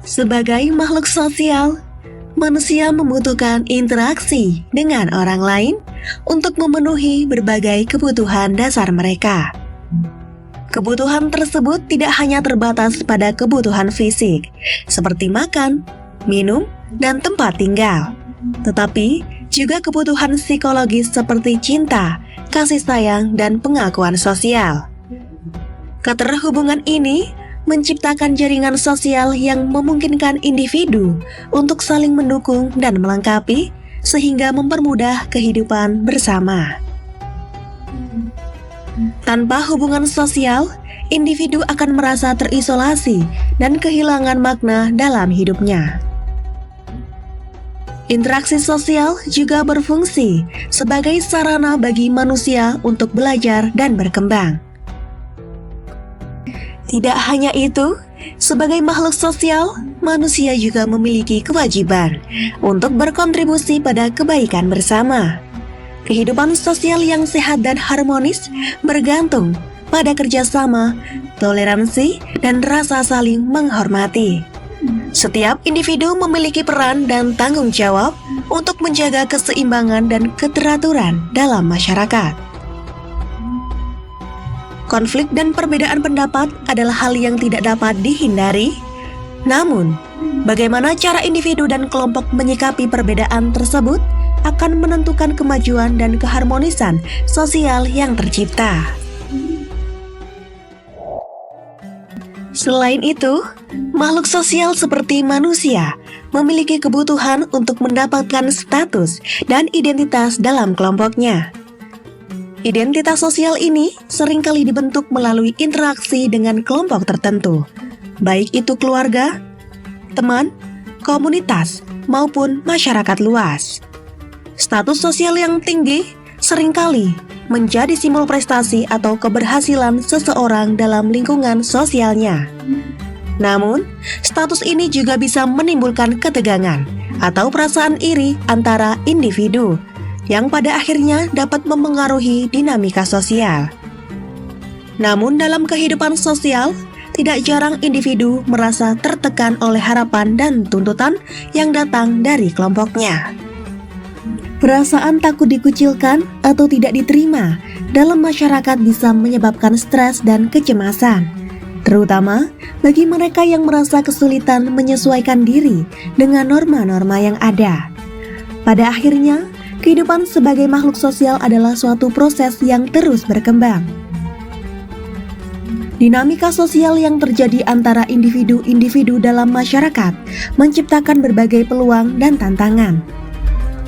Sebagai makhluk sosial, manusia membutuhkan interaksi dengan orang lain untuk memenuhi berbagai kebutuhan dasar mereka. Kebutuhan tersebut tidak hanya terbatas pada kebutuhan fisik, seperti makan, minum, dan tempat tinggal, tetapi juga kebutuhan psikologis seperti cinta, kasih sayang, dan pengakuan sosial. Keterhubungan ini menciptakan jaringan sosial yang memungkinkan individu untuk saling mendukung dan melengkapi, sehingga mempermudah kehidupan bersama. Tanpa hubungan sosial, individu akan merasa terisolasi dan kehilangan makna dalam hidupnya. Interaksi sosial juga berfungsi sebagai sarana bagi manusia untuk belajar dan berkembang. Tidak hanya itu, sebagai makhluk sosial, manusia juga memiliki kewajiban untuk berkontribusi pada kebaikan bersama. Kehidupan sosial yang sehat dan harmonis bergantung pada kerjasama, toleransi, dan rasa saling menghormati. Setiap individu memiliki peran dan tanggung jawab untuk menjaga keseimbangan dan keteraturan dalam masyarakat. Konflik dan perbedaan pendapat adalah hal yang tidak dapat dihindari. Namun, bagaimana cara individu dan kelompok menyikapi perbedaan tersebut akan menentukan kemajuan dan keharmonisan sosial yang tercipta. Selain itu, makhluk sosial seperti manusia memiliki kebutuhan untuk mendapatkan status dan identitas dalam kelompoknya. Identitas sosial ini seringkali dibentuk melalui interaksi dengan kelompok tertentu, baik itu keluarga, teman, komunitas, maupun masyarakat luas. Status sosial yang tinggi seringkali menjadi simbol prestasi atau keberhasilan seseorang dalam lingkungan sosialnya. Namun, status ini juga bisa menimbulkan ketegangan atau perasaan iri antara individu, yang pada akhirnya dapat memengaruhi dinamika sosial. Namun dalam kehidupan sosial, tidak jarang individu merasa tertekan oleh harapan dan tuntutan yang datang dari kelompoknya. Perasaan takut dikucilkan atau tidak diterima dalam masyarakat bisa menyebabkan stres dan kecemasan, terutama bagi mereka yang merasa kesulitan menyesuaikan diri dengan norma-norma yang ada. Pada akhirnya, kehidupan sebagai makhluk sosial adalah suatu proses yang terus berkembang. Dinamika sosial yang terjadi antara individu-individu dalam masyarakat menciptakan berbagai peluang dan tantangan.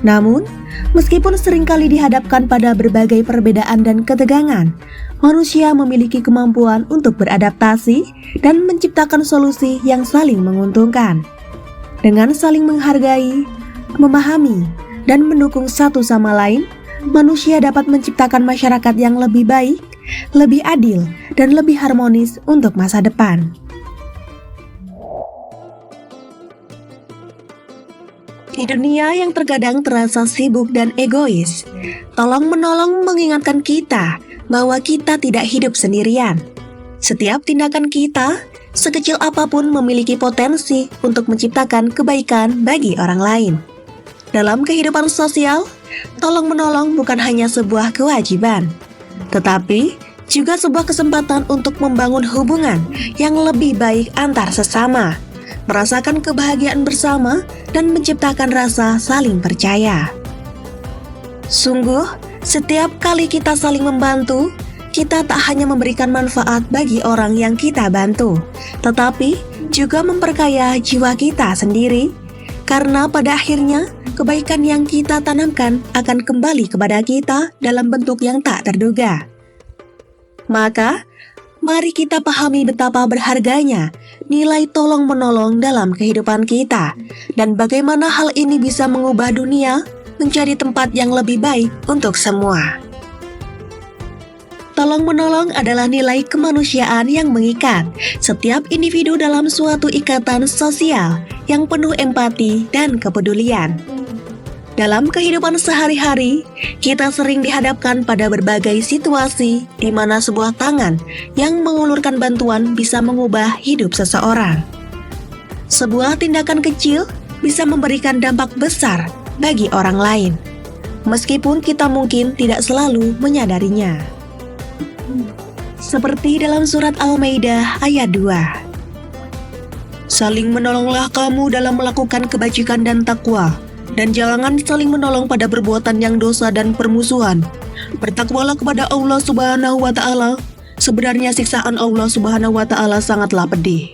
Namun, meskipun seringkali dihadapkan pada berbagai perbedaan dan ketegangan, manusia memiliki kemampuan untuk beradaptasi dan menciptakan solusi yang saling menguntungkan. Dengan saling menghargai, memahami, dan mendukung satu sama lain, manusia dapat menciptakan masyarakat yang lebih baik, lebih adil, dan lebih harmonis untuk masa depan. Di dunia yang terkadang terasa sibuk dan egois, tolong-menolong mengingatkan kita bahwa kita tidak hidup sendirian. Setiap tindakan kita, sekecil apapun, memiliki potensi untuk menciptakan kebaikan bagi orang lain. Dalam kehidupan sosial, tolong-menolong bukan hanya sebuah kewajiban, tetapi juga sebuah kesempatan untuk membangun hubungan yang lebih baik antar sesama, merasakan kebahagiaan bersama, dan menciptakan rasa saling percaya. Sungguh, setiap kali kita saling membantu, kita tak hanya memberikan manfaat bagi orang yang kita bantu, tetapi juga memperkaya jiwa kita sendiri, karena pada akhirnya kebaikan yang kita tanamkan akan kembali kepada kita dalam bentuk yang tak terduga. Maka, mari kita pahami betapa berharganya nilai tolong-menolong dalam kehidupan kita, dan bagaimana hal ini bisa mengubah dunia menjadi tempat yang lebih baik untuk semua. Tolong-menolong adalah nilai kemanusiaan yang mengikat setiap individu dalam suatu ikatan sosial yang penuh empati dan kepedulian. Dalam kehidupan sehari-hari, kita sering dihadapkan pada berbagai situasi di mana sebuah tangan yang mengulurkan bantuan bisa mengubah hidup seseorang. Sebuah tindakan kecil bisa memberikan dampak besar bagi orang lain, meskipun kita mungkin tidak selalu menyadarinya. Seperti dalam surat Al-Maidah ayat 2. Saling menolonglah kamu dalam melakukan kebajikan dan takwa, dan jangan saling menolong pada perbuatan yang dosa dan permusuhan. Bertakwalah kepada Allah Subhanahu wa Ta'ala. Sebenarnya siksaan Allah Subhanahu wa Ta'ala sangatlah pedih.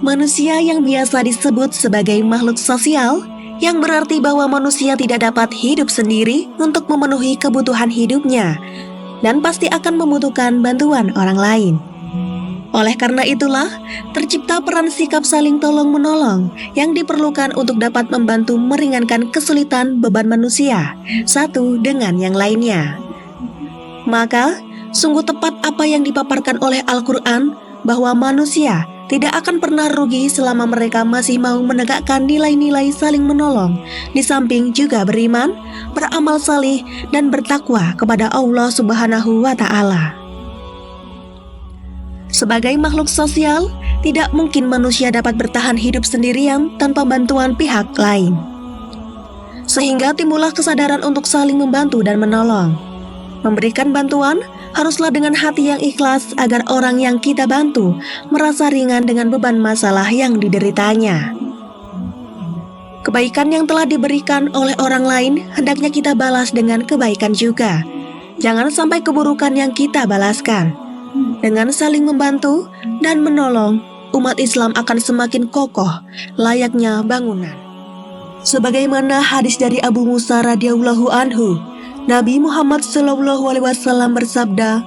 Manusia yang biasa disebut sebagai makhluk sosial, yang berarti bahwa manusia tidak dapat hidup sendiri untuk memenuhi kebutuhan hidupnya, dan pasti akan membutuhkan bantuan orang lain. Oleh karena itulah, tercipta peran sikap saling tolong-menolong yang diperlukan untuk dapat membantu meringankan kesulitan beban manusia, satu dengan yang lainnya. Maka, sungguh tepat apa yang dipaparkan oleh Al-Quran, bahwa manusia tidak akan pernah rugi selama mereka masih mau menegakkan nilai-nilai saling menolong, di samping juga beriman, beramal salih, dan bertakwa kepada Allah Subhanahu wa Ta'ala. Sebagai makhluk sosial, tidak mungkin manusia dapat bertahan hidup sendirian tanpa bantuan pihak lain. Sehingga timbullah kesadaran untuk saling membantu dan menolong. Memberikan bantuan haruslah dengan hati yang ikhlas agar orang yang kita bantu merasa ringan dengan beban masalah yang dideritanya. Kebaikan yang telah diberikan oleh orang lain hendaknya kita balas dengan kebaikan juga. Jangan sampai keburukan yang kita balaskan. Dengan saling membantu dan menolong, umat Islam akan semakin kokoh layaknya bangunan. Sebagaimana hadis dari Abu Musa radhiyallahu anhu, Nabi Muhammad SAW bersabda,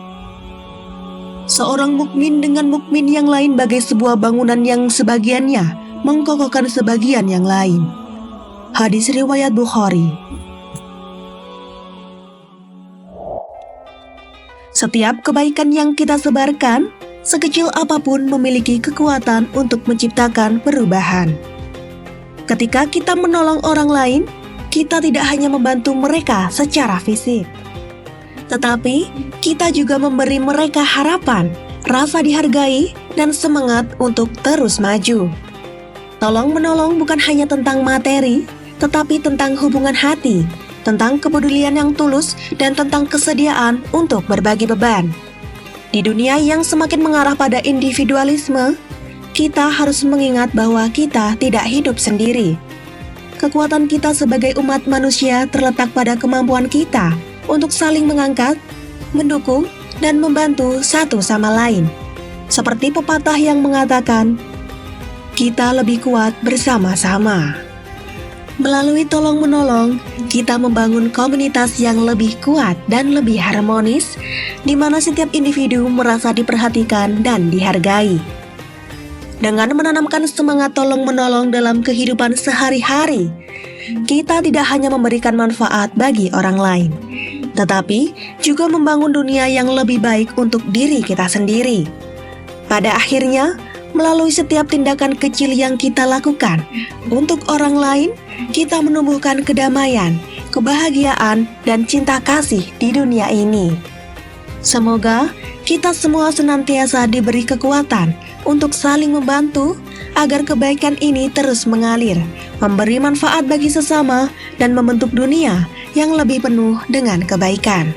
seorang mukmin dengan mukmin yang lain bagai sebuah bangunan yang sebagiannya mengkokohkan sebagian yang lain. Hadis riwayat Bukhari. Setiap kebaikan yang kita sebarkan, sekecil apapun memiliki kekuatan untuk menciptakan perubahan. Ketika kita menolong orang lain, kita tidak hanya membantu mereka secara fisik, tetapi kita juga memberi mereka harapan, rasa dihargai, dan semangat untuk terus maju. Tolong-menolong bukan hanya tentang materi, tetapi tentang hubungan hati, tentang kepedulian yang tulus, dan tentang kesediaan untuk berbagi beban. Di dunia yang semakin mengarah pada individualisme, kita harus mengingat bahwa kita tidak hidup sendiri. Kekuatan kita sebagai umat manusia terletak pada kemampuan kita untuk saling mengangkat, mendukung, dan membantu satu sama lain. Seperti pepatah yang mengatakan, kita lebih kuat bersama-sama. Melalui tolong-menolong, kita membangun komunitas yang lebih kuat dan lebih harmonis, di mana setiap individu merasa diperhatikan dan dihargai. Dengan menanamkan semangat tolong-menolong dalam kehidupan sehari-hari, kita tidak hanya memberikan manfaat bagi orang lain, tetapi juga membangun dunia yang lebih baik untuk diri kita sendiri. Pada akhirnya, melalui setiap tindakan kecil yang kita lakukan untuk orang lain, kita menumbuhkan kedamaian, kebahagiaan, dan cinta kasih di dunia ini. Semoga kita semua senantiasa diberi kekuatan untuk saling membantu agar kebaikan ini terus mengalir, memberi manfaat bagi sesama, dan membentuk dunia yang lebih penuh dengan kebaikan.